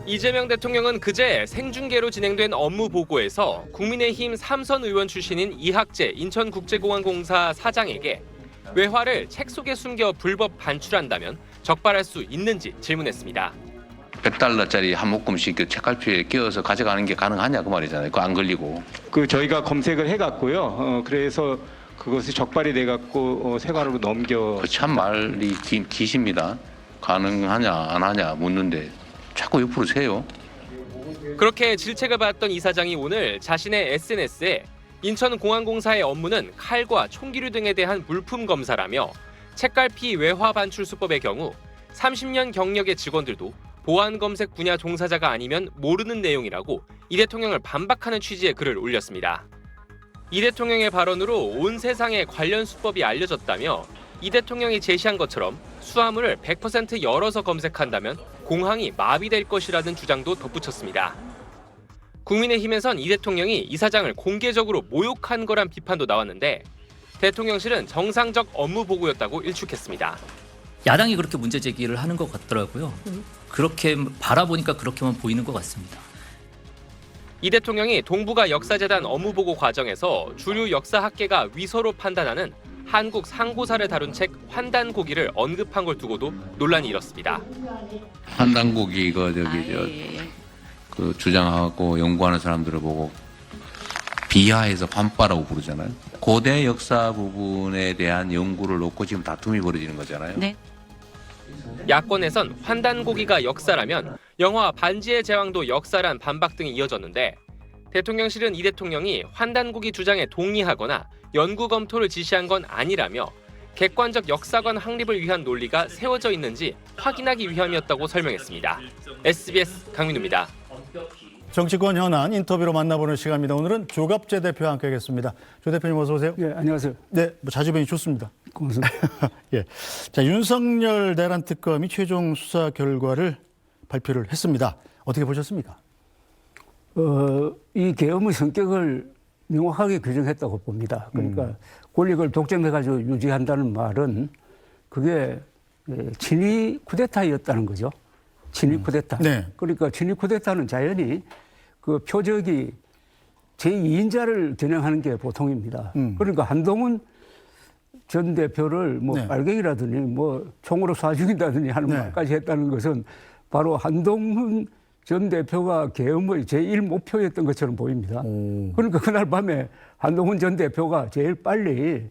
이재명 대통령은 그제 생중계로 진행된 업무 보고에서 국민의힘 삼선 의원 출신인 이학재 인천국제공항공사 사장에게 외화를 책 속에 숨겨 불법 반출한다면 적발할 수 있는지 질문했습니다. $100짜리 한 묶음씩 그 책갈피에 끼워서 가져가는 게 가능하냐 그 말이잖아요. 그거 안 걸리고. 저희가 검색을 해갔고요. 그래서 그것이 적발이 돼갖고 세관으로 넘겨. 참 말이 기십니다. 가능하냐 안 하냐 묻는데 자꾸 옆으로 세요. 그렇게 질책을 받았던 이 사장이 오늘 자신의 SNS에 인천공항공사의 업무는 칼과 총기류 등에 대한 물품 검사라며 책갈피 외화 반출 수법의 경우 30년 경력의 직원들도 보안 검색 분야 종사자가 아니면 모르는 내용이라고 이 대통령을 반박하는 취지의 글을 올렸습니다. 이 대통령의 발언으로 온 세상에 관련 수법이 알려졌다며 이 대통령이 제시한 것처럼 수화물을 100% 열어서 검색한다면 공항이 마비될 것이라는 주장도 덧붙였습니다. 국민의힘에선 이 대통령이 이 사장을 공개적으로 모욕한 거란 비판도 나왔는데 대통령실은 정상적 업무 보고였다고 일축했습니다. 야당이 그렇게 문제 제기를 하는 것 같더라고요. 그렇게 바라보니까 그렇게만 보이는 것 같습니다. 이 대통령이 동북아 역사재단 업무보고 과정에서 주류 역사학계가 위서로 판단하는 한국 상고사를 다룬 책 환단고기를 언급한 걸 두고도 논란이 일었습니다. 환단고기 이거 그 주장하고 연구하는 사람들을 보고 비하해서 환빠라고 부르잖아요. 고대 역사 부분에 대한 연구를 놓고 지금 다툼이 벌어지는 거잖아요. 네. 야권에선 환단고기가 역사라면 영화 반지의 제왕도 역사란 반박 등이 이어졌는데 대통령실은 이 대통령이 환단고기 주장에 동의하거나 연구 검토를 지시한 건 아니라며 객관적 역사관 확립을 위한 논리가 세워져 있는지 확인하기 위함이었다고 설명했습니다. SBS 강민우입니다. 정치권 현안 인터뷰로 만나보는 시간입니다. 오늘은 조갑재 대표와 함께하겠습니다. 조 대표님 어서 오세요. 네, 안녕하세요. 네, 자주 뵈니 좋습니다. 고맙습니다. 예, 자 윤석열 내란 특검이 최종 수사 결과를 발표를 했습니다. 어떻게 보셨습니까? 이 계엄의 성격을 명확하게 규정했다고 봅니다. 그러니까 권력을 독점해가지고 유지한다는 말은 그게 친위 쿠데타였다는 거죠. 친위 쿠데타. 네. 그러니까 친위 쿠데타는 자연히 그 표적이 제2인자를 겨냥하는 게 보통입니다. 그러니까 한동훈 전 대표를 뭐 네. 빨갱이라더니 뭐 총으로 쏴 죽인다더니 하는 네. 말까지 했다는 것은 바로 한동훈 전 대표가 계엄의 제1목표였던 것처럼 보입니다. 그러니까 그날 밤에 한동훈 전 대표가 제일 빨리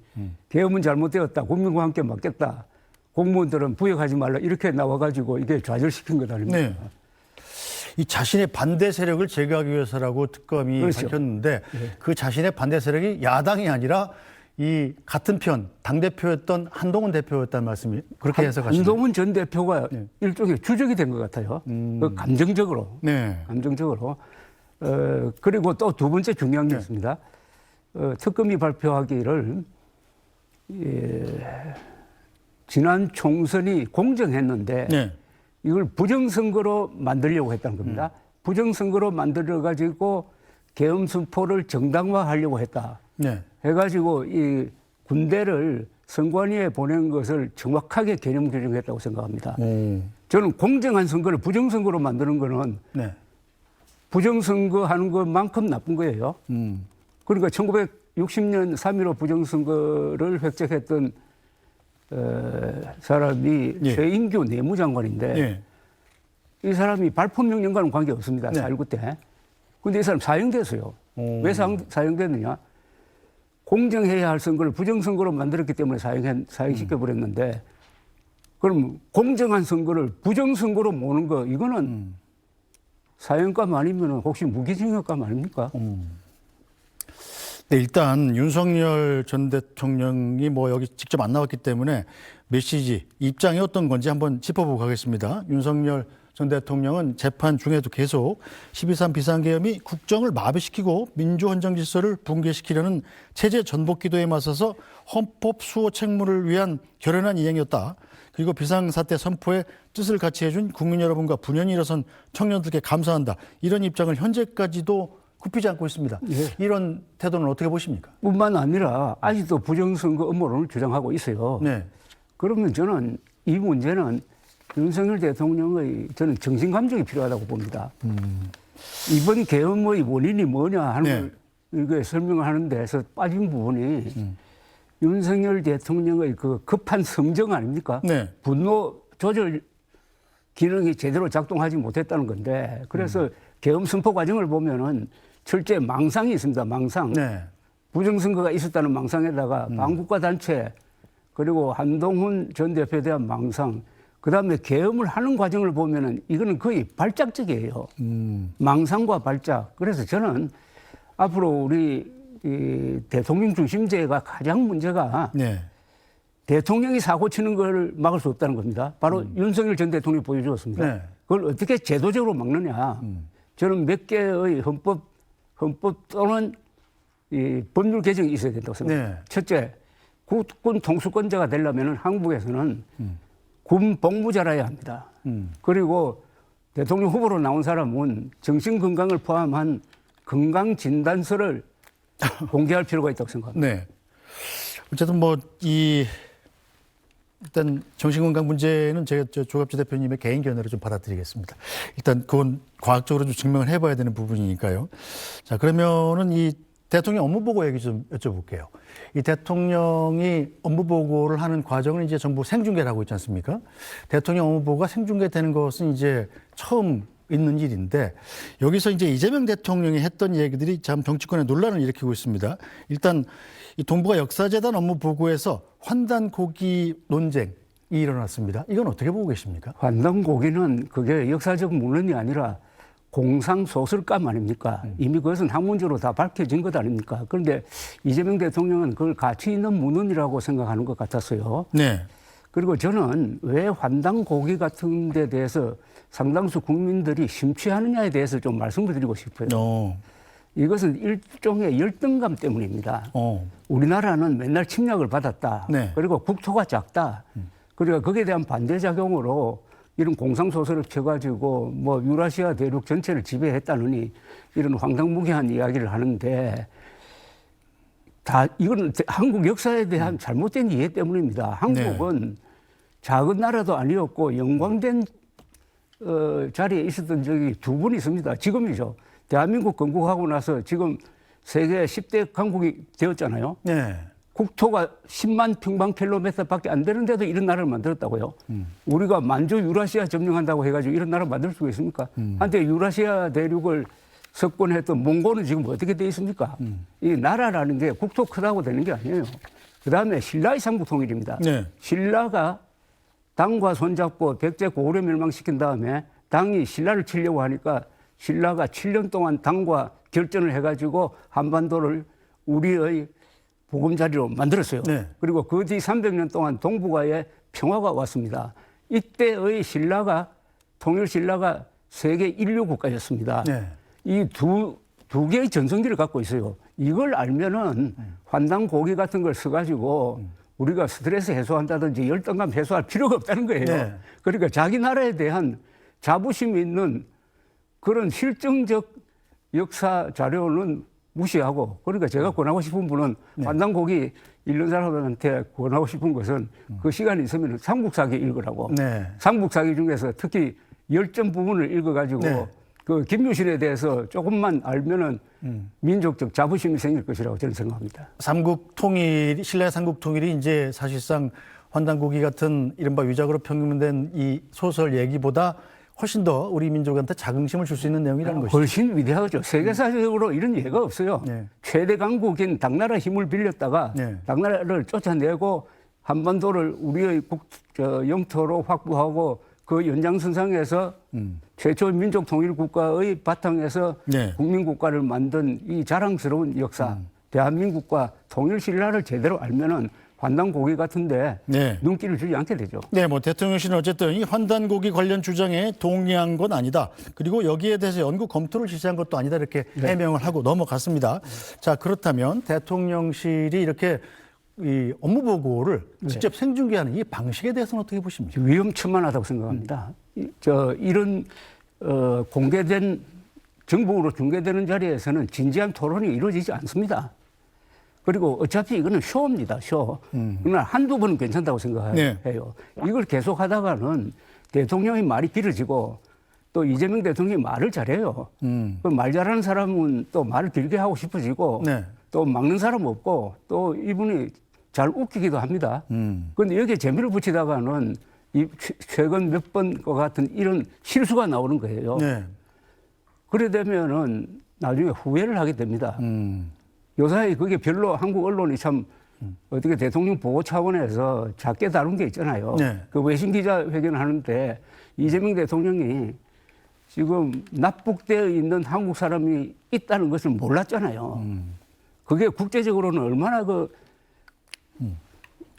계엄은 잘못되었다. 국민과 함께 맡겠다. 공무원들은 부역하지 말라. 이렇게 나와가지고 이게 좌절시킨 것 아닙니까? 네. 이 자신의 반대 세력을 제거하기 위해서라고 특검이 그렇죠. 밝혔는데 네. 그 자신의 반대 세력이 야당이 아니라 이 같은 편 당대표였던 한동훈 대표였다는 말씀이 그렇게 해석하시나요? 한동훈 전 대표가 네. 일종의 주적이 된 것 같아요. 그 감정적으로. 네. 감정적으로. 그리고 또 두 번째 중요한 게 있습니다. 특검이 발표하기를 지난 총선이 공정했는데 네. 이걸 부정선거로 만들려고 했다는 겁니다. 부정선거로 만들어가지고 계엄 선포를 정당화하려고 했다. 네. 해가지고 이 군대를 선관위에 보낸 것을 정확하게 개념 규정했다고 생각합니다. 저는 공정한 선거를 부정선거로 만드는 거는 네. 부정선거 하는 것만큼 나쁜 거예요. 그러니까 1960년 3.15 부정선거를 획책했던 사람이 예. 최인규 내무장관인데 네. 이 사람이 발포명령과는 관계없습니다. 네. 4.19 때. 근데 이 사람 사형됐어요. 왜 사형됐느냐? 공정해야 할 선거를 부정선거로 만들었기 때문에 사형시켜버렸는데 그럼 공정한 선거를 부정선거로 모는 거 이거는 사형감 아니면 혹시 무기징역감 아닙니까? 네, 일단 윤석열 전 대통령이 뭐 여기 직접 안 나왔기 때문에 메시지, 입장이 어떤 건지 한번 짚어보고 가겠습니다. 윤석열 전 대통령은 재판 중에도 계속 12.3 비상계엄이 국정을 마비시키고 민주헌정 질서를 붕괴시키려는 체제 전복 기도에 맞서서 헌법 수호 책무를 위한 결연한 이행이었다. 그리고 비상사태 선포에 뜻을 같이 해준 국민 여러분과 분연히 일어선 청년들께 감사한다. 이런 입장을 현재까지도 굽히지 않고 있습니다. 예. 이런 태도는 어떻게 보십니까? 뿐만 아니라 아직도 부정선거 음모론을 주장하고 있어요. 네. 그러면 저는 이 문제는 윤석열 대통령의 저는 정신 감정이 필요하다고 봅니다. 이번 계엄의 원인이 뭐냐 하는 걸 이게 설명을 하는 데서 빠진 부분이 윤석열 대통령의 그 급한 성정 아닙니까? 네. 분노 조절 기능이 제대로 작동하지 못했다는 건데 그래서 계엄 선포 과정을 보면은 철저히 망상이 있습니다. 망상. 네. 부정선거가 있었다는 망상에다가 반국가 단체 그리고 한동훈 전 대표에 대한 망상 그다음에 계엄을 하는 과정을 보면은 이거는 거의 발작적이에요. 망상과 발작. 그래서 저는 앞으로 우리 이 대통령 중심제가 가장 문제가 네. 대통령이 사고 치는 걸 막을 수 없다는 겁니다. 바로 윤석열 전 대통령이 보여주었습니다. 네. 그걸 어떻게 제도적으로 막느냐. 저는 몇 개의 헌법 또는 이 법률 개정이 있어야 된다고 생각합니다. 네. 첫째, 국군 통수권자가 되려면 한국에서는 군 복무자라야 합니다. 그리고 대통령 후보로 나온 사람은 정신건강을 포함한 건강진단서를 공개할 필요가 있다고 생각합니다. 네. 어쨌든 일단 정신건강 문제는 제가 조갑재 대표님의 개인 견해로 좀 받아들이겠습니다. 일단 그건 과학적으로 좀 증명을 해봐야 되는 부분이니까요. 자, 그러면은 이 대통령 업무 보고 얘기 좀 여쭤볼게요. 이 대통령이 업무 보고를 하는 과정을 이제 정부 생중계를 하고 있지 않습니까? 대통령 업무 보고가 생중계되는 것은 이제 처음 있는 일인데 여기서 이제 이재명 대통령이 했던 얘기들이 참 정치권에 논란을 일으키고 있습니다. 일단 이 동북아 역사재단 업무 보고에서 환단고기 논쟁이 일어났습니다. 이건 어떻게 보고 계십니까? 환단고기는 그게 역사적 문헌이 아니라 공상소설감 아닙니까? 이미 그것은 학문적으로 다 밝혀진 것 아닙니까? 그런데 이재명 대통령은 그걸 가치 있는 문헌이라고 생각하는 것 같았어요. 네. 그리고 저는 왜 환단고기 같은 데 대해서 상당수 국민들이 심취하느냐에 대해서 좀 말씀을 드리고 싶어요. 이것은 일종의 열등감 때문입니다. 우리나라는 맨날 침략을 받았다. 네. 그리고 국토가 작다. 그리고 거기에 대한 반대작용으로 이런 공상소설을 펴가지고 뭐 유라시아 대륙 전체를 지배했다느니 이런 황당무계한 이야기를 하는데 이거는 한국 역사에 대한 잘못된 이해 때문입니다. 한국은 작은 나라도 아니었고 영광된 자리에 있었던 적이 두 번 있습니다. 지금이죠. 대한민국 건국하고 나서 지금 세계 10대 강국이 되었잖아요. 네. 국토가 10만 평방킬로미터밖에 안 되는데도 이런 나라를 만들었다고요. 우리가 만주 유라시아 점령한다고 해가지고 이런 나라를 만들 수가 있습니까? 한때 유라시아 대륙을 석권했던 몽골은 지금 어떻게 돼 있습니까? 이 나라라는 게 국토 크다고 되는 게 아니에요. 그다음에 신라의 삼국통일입니다. 네. 신라가 당과 손잡고 백제 고구려 멸망시킨 다음에 당이 신라를 치려고 하니까 신라가 7년 동안 당과 결전을 해가지고 한반도를 우리의 보금자리로 만들었어요. 네. 그리고 그 뒤 300년 동안 동북아에 평화가 왔습니다. 이때의 신라가 통일 신라가 세계 인류 국가였습니다. 네. 이 두 개의 전성기를 갖고 있어요. 이걸 알면은 환단고기 같은 걸 써가지고 우리가 스트레스 해소한다든지 열등감 해소할 필요가 없다는 거예요. 네. 그러니까 자기 나라에 대한 자부심이 있는 그런 실증적 역사 자료는 무시하고 그러니까 제가 권하고 싶은 분은 환단고기 읽는 사람들한테 권하고 싶은 것은 그 시간이 있으면 삼국사기 읽으라고. 네. 삼국사기 중에서 특히 열전 부분을 읽어가지고 네. 그 김유신에 대해서 조금만 알면은 민족적 자부심이 생길 것이라고 저는 생각합니다. 신라의 삼국 통일이 이제 사실상 환단고기 같은 이른바 위작으로 평균된 이 소설 얘기보다 훨씬 더 우리 민족한테 자긍심을 줄 수 있는 내용이라는 것이죠. 훨씬 위대하죠. 세계사적으로 이런 예가 없어요. 네. 최대 강국인 당나라 힘을 빌렸다가 네. 당나라를 쫓아내고 한반도를 우리의 영토로 확보하고 그 연장선상에서 최초 민족 통일 국가의 바탕에서 네. 국민국가를 만든 이 자랑스러운 역사, 대한민국과 통일 신라를 제대로 알면은 환단고기 같은데 네. 눈길을 주지 않게 되죠. 네, 대통령실은 어쨌든 이 환단고기 관련 주장에 동의한 건 아니다. 그리고 여기에 대해서 연구 검토를 지시한 것도 아니다. 이렇게 해명을 하고 넘어갔습니다. 자, 그렇다면 대통령실이 이렇게 이 업무 보고를 직접 생중계하는 이 방식에 대해서는 어떻게 보십니까? 위험천만하다고 생각합니다. 이런 공개된 정보로 중계되는 자리에서는 진지한 토론이 이루어지지 않습니다. 그리고 어차피 이거는 쇼입니다, 쇼. 그러나 한두 번은 괜찮다고 생각해요. 네. 이걸 계속 하다가는 대통령이 말이 길어지고 또 이재명 대통령이 말을 잘해요. 그 말 잘하는 사람은 또 말을 길게 하고 싶어지고 네. 또 막는 사람 없고 또 이분이 잘 웃기기도 합니다. 그런데 여기에 재미를 붙이다가는 이 최근 몇 번과 같은 이런 실수가 나오는 거예요. 네. 그래 되면은 나중에 후회를 하게 됩니다. 요사이 그게 별로 한국 언론이 참 어떻게 대통령 보호 차원에서 작게 다룬 게 있잖아요. 네. 그 외신 기자회견을 하는데 이재명 대통령이 지금 납북되어 있는 한국 사람이 있다는 것을 몰랐잖아요. 그게 국제적으로는 얼마나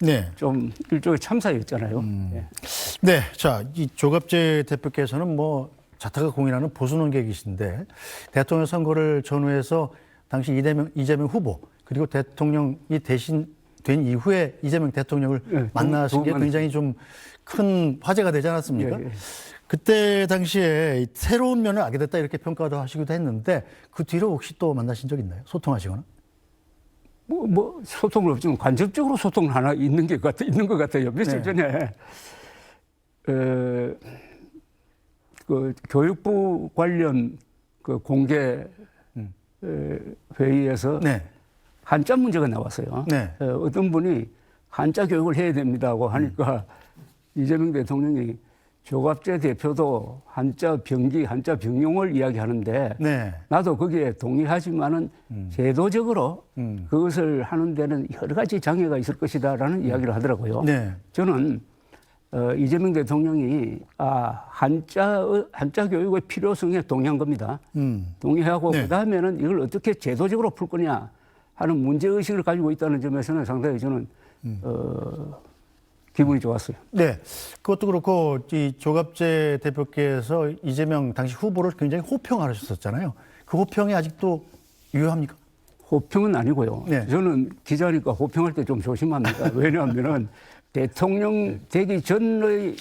네. 좀 일종의 참사였잖아요. 네. 네. 자, 이 조갑재 대표께서는 뭐 자타가 공인하는 보수 논객이신데 대통령 선거를 전후해서 당시 이재명 후보 그리고 대통령이 대신 된 이후에 이재명 대통령을 네, 만나신 게 두 굉장히 좀 큰 화제가 되지 않았습니까? 예, 예. 그때 당시에 새로운 면을 알게 됐다 이렇게 평가도 하시기도 했는데 그 뒤로 혹시 또 만나신 적 있나요? 소통하시거나? 뭐 소통을 없지만 간접적으로 소통은 하나 있는 것 같아요. 며칠 네. 전에 그 교육부 관련 그 공개 회의에서 네. 한자 문제가 나왔어요. 네. 어떤 분이 한자 교육을 해야 됩니다고 하니까 이재명 대통령이 조갑재 대표도 한자 병기, 한자 병용을 이야기하는데 네. 나도 거기에 동의하지만은 제도적으로 그것을 하는 데는 여러 가지 장애가 있을 것이다라는 이야기를 하더라고요. 네. 저는 이재명 대통령이 한자 교육의 필요성에 동의한 겁니다. 동의하고 네. 그다음에는 이걸 어떻게 제도적으로 풀 거냐 하는 문제의식을 가지고 있다는 점에서는 상당히 저는 기분이 좋았어요. 네. 그것도 그렇고 이 조갑재 대표께서 이재명 당시 후보를 굉장히 호평하셨었잖아요. 그 호평이 아직도 유효합니까? 호평은 아니고요. 네. 저는 기자니까 호평할 때 좀 조심합니다. 왜냐하면은 대통령 되기 전의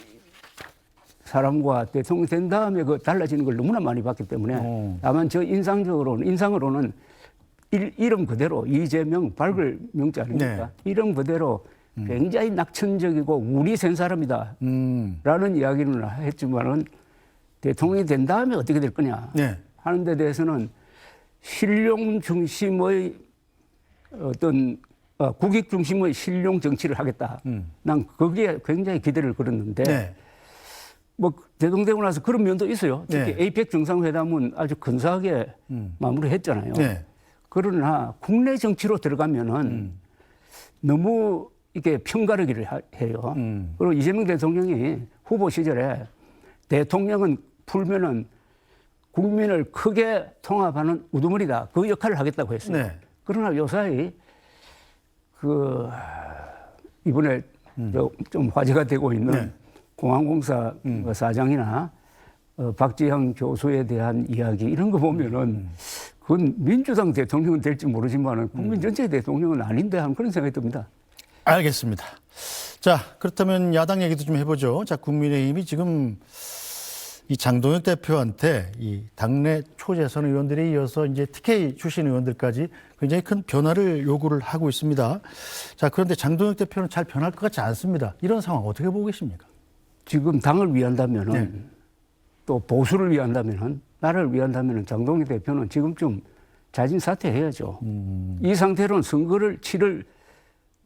사람과 대통령 된 다음에 그 달라지는 걸 너무나 많이 봤기 때문에 다만 저 인상으로는 이름 그대로 이재명 밝을 명자 아닙니까? 네. 이름 그대로 굉장히 낙천적이고 우리 센 사람이다 라는 이야기는 했지만은 대통령이 된 다음에 어떻게 될 거냐 네. 하는 데 대해서는 실용 중심의 어떤 국익 중심의 실용 정치를 하겠다. 난 거기에 굉장히 기대를 걸었는데 네. 뭐 대통령되고 나서 그런 면도 있어요. 특히 네. 에이펙 정상회담은 아주 근사하게 마무리했잖아요. 네. 그러나 국내 정치로 들어가면은 너무 이렇게 편가르기를 해요. 그리고 이재명 대통령이 후보 시절에 대통령은 풀면은 국민을 크게 통합하는 우두머리다. 그 역할을 하겠다고 했어요. 네. 그러나 요사이 이번에 좀 화제가 되고 있는 네. 공항공사 사장이나 박지향 교수에 대한 이야기 이런 거 보면은 그건 민주당 대통령은 될지 모르지만 국민 전체의 대통령은 아닌데 하는 그런 생각이 듭니다. 알겠습니다. 자, 그렇다면 야당 얘기도 좀 해보죠. 자, 국민의힘이 지금 이 장동혁 대표한테 이 당내 초재선 의원들에 이어서 이제 TK 출신 의원들까지 굉장히 큰 변화를 요구를 하고 있습니다. 자, 그런데 장동혁 대표는 잘 변할 것 같지 않습니다. 이런 상황 어떻게 보고 계십니까? 지금 당을 위한다면은 네. 또 보수를 위한다면은 나라를 위한다면은 장동혁 대표는 지금쯤 자진 사퇴해야죠. 이 상태로는 선거를 치를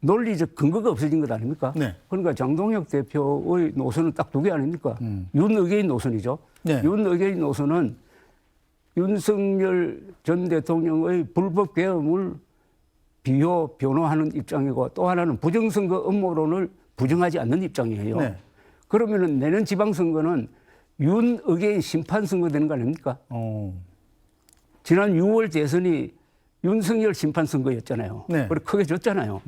논리적 근거가 없어진 것 아닙니까? 네. 그러니까 장동혁 대표의 노선은 딱 두 개 아닙니까? 윤의게인 노선이죠. 네. 윤의게인 노선은 윤석열 전 대통령의 불법 계엄을 변호하는 입장이고 또 하나는 부정선거 음모론을 부정하지 않는 입장이에요. 네. 그러면은 내년 지방선거는 윤의게인 심판선거 되는 거 아닙니까? 지난 6월 대선이 윤석열 심판선거였잖아요. 네. 그리고 크게 졌잖아요.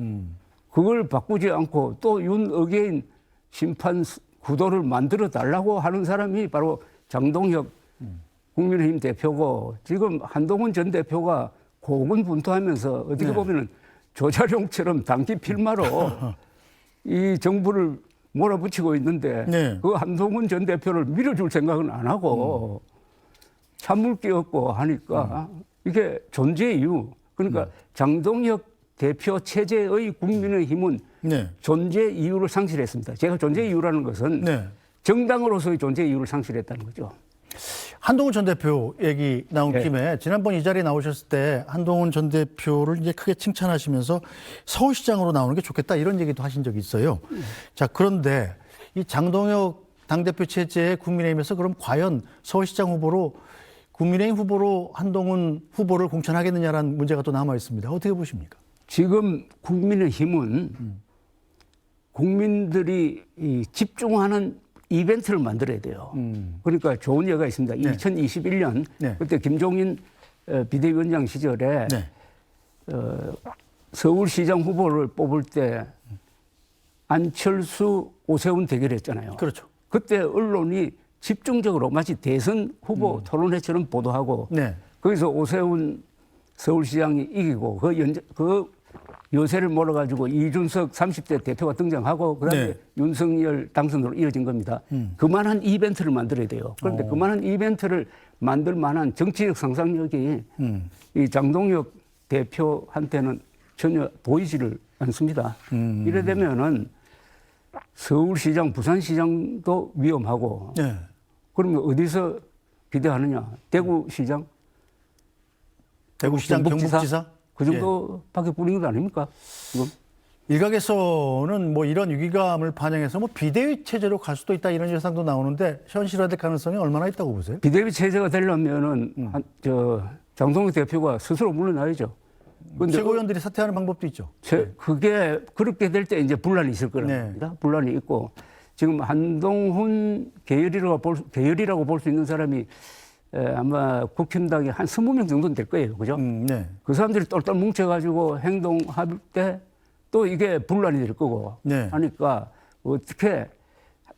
그걸 바꾸지 않고 또 윤의게인 심판 구도를 만들어 달라고 하는 사람이 바로 장동혁 국민의힘 대표고 지금 한동훈 전 대표가 고군분투하면서 어떻게 네. 보면은 조자룡처럼 단기 필마로 이 정부를 몰아붙이고 있는데 네. 그 한동훈 전 대표를 밀어줄 생각은 안 하고 참을 게 없고 하니까 이게 존재 이유 그러니까 장동혁 대표 체제의 국민의힘은 네. 존재 이유를 상실했습니다. 제가 존재 이유라는 것은 네. 정당으로서의 존재 이유를 상실했다는 거죠. 한동훈 전 대표 얘기 나온 네. 김에 지난번 이 자리에 나오셨을 때 한동훈 전 대표를 이제 크게 칭찬하시면서 서울시장으로 나오는 게 좋겠다 이런 얘기도 하신 적이 있어요. 자, 그런데 이 장동혁 당대표 체제의 국민의힘에서 그럼 과연 서울시장 후보로 국민의힘 후보로 한동훈 후보를 공천하겠느냐라는 문제가 또 남아 있습니다. 어떻게 보십니까? 지금 국민의힘은 국민들이 이 집중하는 이벤트를 만들어야 돼요. 그러니까 좋은 예가 있습니다. 네. 2021년 네. 그때 김종인 비대위원장 시절에 네. 서울시장 후보를 뽑을 때 안철수, 오세훈 대결했잖아요. 그렇죠. 그때 언론이 집중적으로 마치 대선 후보 토론회처럼 보도하고 네. 거기서 오세훈 서울시장이 이기고 그 여세를 몰아가지고 이준석 30대 대표가 등장하고 그다음에 네. 윤석열 당선으로 이어진 겁니다. 그만한 이벤트를 만들어야 돼요. 그런데 그만한 이벤트를 만들 만한 정치적 상상력이 이 장동혁 대표한테는 전혀 보이지를 않습니다. 이래 되면은 서울시장, 부산시장도 위험하고 네. 그러면 어디서 기대하느냐? 대구시장, 대구시장, 경북지사 그 정도밖에 뿌린 것 아닙니까? 지금 일각에서는 뭐 이런 위기감을 반영해서 뭐 비대위 체제로 갈 수도 있다 이런 예상도 나오는데 현실화될 가능성이 얼마나 있다고 보세요? 비대위 체제가 되려면은 장동혁 대표가 스스로 물러나야죠. 근데 최고위원들이 사퇴하는 방법도 있죠. 그게 그렇게 될 때 이제 분란이 있을 거란 네. 말입니다. 분란이 있고 지금 한동훈 계열이라고 볼 수 있는 사람이 아마 국힘당에 한 20명 정도는 될 거예요. 그죠? 네. 그 사람들이 똘똘 뭉쳐가지고 행동할 때 또 이게 분란이 될 거고 네. 하니까 어떻게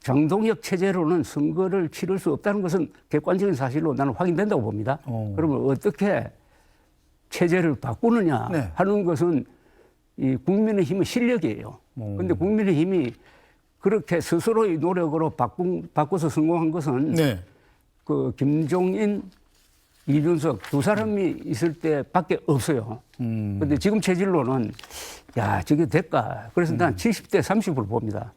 장동혁 체제로는 선거를 치를 수 없다는 것은 객관적인 사실로 나는 확인된다고 봅니다. 그러면 어떻게 체제를 바꾸느냐 네. 하는 것은 이 국민의힘의 실력이에요. 그런데 국민의힘이 그렇게 스스로의 노력으로 바꿔서 성공한 것은 네. 그 김종인, 이준석 두 사람이 있을 때밖에 없어요. 그런데 지금 체질로는 야 저게 될까? 그래서 난 70대 30을 봅니다.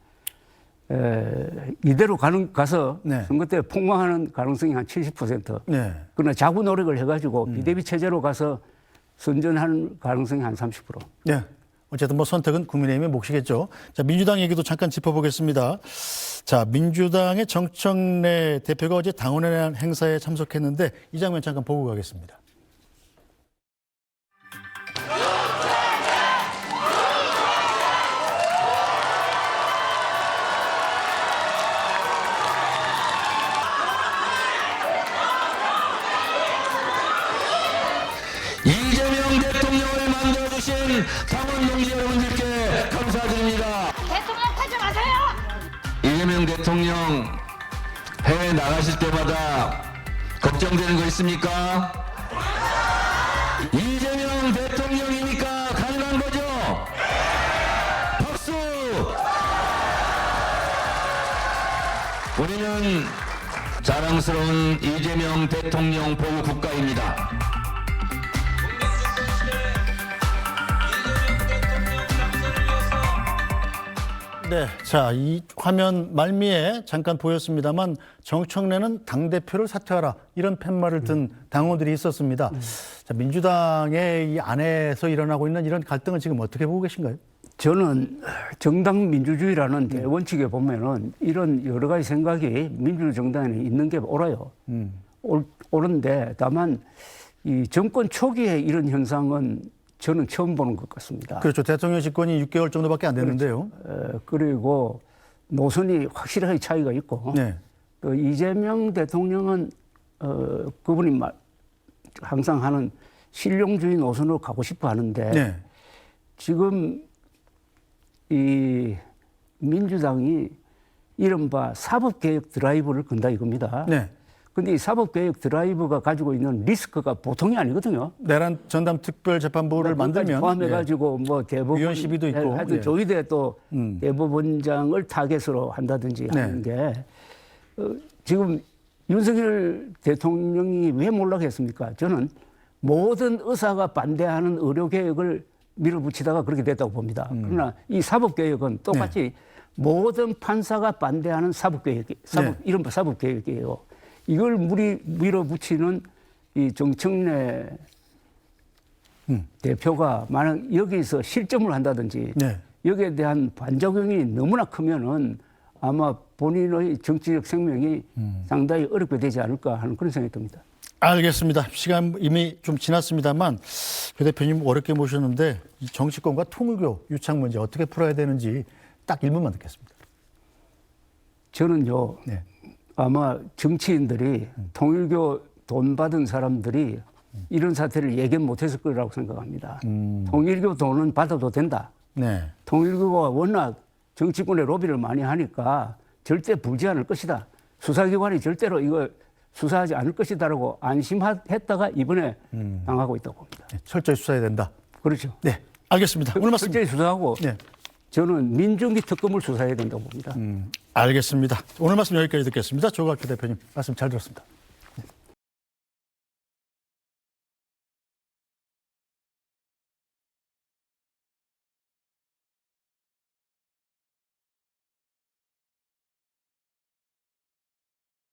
이대로 가서 네. 선거 때 폭망하는 가능성이 한 70%. 네. 그러나 자구 노력을 해가지고 비대위 체제로 가서 선전하는 가능성이 한 30%. 네. 어쨌든 뭐 선택은 국민의힘의 몫이겠죠. 자, 민주당 얘기도 잠깐 짚어보겠습니다. 자, 민주당의 정청래 대표가 어제 당원에 대한 행사에 참석했는데 이 장면 잠깐 보고 가겠습니다. 이재명 대통령을 만들어주신 당원 동지 여러분들께 감사드립니다. 대통령 하지 마세요! 이재명 대통령 해외 나가실 때마다 걱정되는 거 있습니까? 이재명 대통령이니까 가능한 거죠? 박수! 우리는 자랑스러운 이재명 대통령 보유 국가입니다. 네. 자, 이 화면 말미에 잠깐 보였습니다만 정청래는 당대표를 사퇴하라 이런 팻말을 든 당원들이 있었습니다. 자, 민주당의 이 안에서 일어나고 있는 이런 갈등을 지금 어떻게 보고 계신가요? 저는 정당 민주주의라는 대원칙에 보면은 이런 여러 가지 생각이 민주정당에 있는 게 옳아요. 옳은데 다만 이 정권 초기에 이런 현상은 저는 처음 보는 것 같습니다. 그렇죠. 대통령 집권이 6개월 정도밖에 안 됐는데요. 그리고 노선이 확실하게 차이가 있고 네. 또 이재명 대통령은 그분이 항상 하는 실용주의 노선으로 가고 싶어 하는데 네. 지금 이 민주당이 이른바 사법개혁 드라이브를 건다 이겁니다. 네. 근데 이 사법개혁 드라이브가 가지고 있는 리스크가 보통이 아니거든요. 내란 전담 특별재판부를 만들면 포함해가지고 뭐 대법원 위헌 시비도 있고 하여튼 예. 조의대 또 대법원장을 타겟으로 한다든지 하는 게 지금 윤석열 대통령이 왜 몰락했습니까? 저는 모든 의사가 반대하는 의료개혁을 밀어붙이다가 그렇게 됐다고 봅니다. 그러나 이 사법개혁은 똑같이 모든 판사가 반대하는 사법개혁, 네. 이른바 사법개혁이에요. 이걸 밀어붙이는 이 정청래 대표가 만약 여기서 실점을 한다든지 네. 여기에 대한 반작용이 너무나 크면은 아마 본인의 정치적 생명이 상당히 어렵게 되지 않을까 하는 그런 생각이 듭니다. 알겠습니다. 시간 이미 좀 지났습니다만 교 대표님 어렵게 모셨는데 이 정치권과 통일교 유착 문제 어떻게 풀어야 되는지 딱 1분만 듣겠습니다. 저는요, 네. 아마 정치인들이 통일교 돈 받은 사람들이 이런 사태를 예견 못했을 거라고 생각합니다. 통일교 돈은 받아도 된다. 네. 통일교가 워낙 정치권에 로비를 많이 하니까 절대 불지 않을 것이다. 수사기관이 절대로 이거 수사하지 않을 것이다라고 안심했다가 이번에 당하고 있다고 봅니다. 네, 철저히 수사해야 된다. 그렇죠. 네, 알겠습니다. 오늘 말씀. 철저히 수사하고 네, 저는 민중기 특검을 수사해야 된다고 봅니다. 알겠습니다. 오늘 말씀 여기까지 듣겠습니다. 조갑규 대표님 말씀 잘 들었습니다.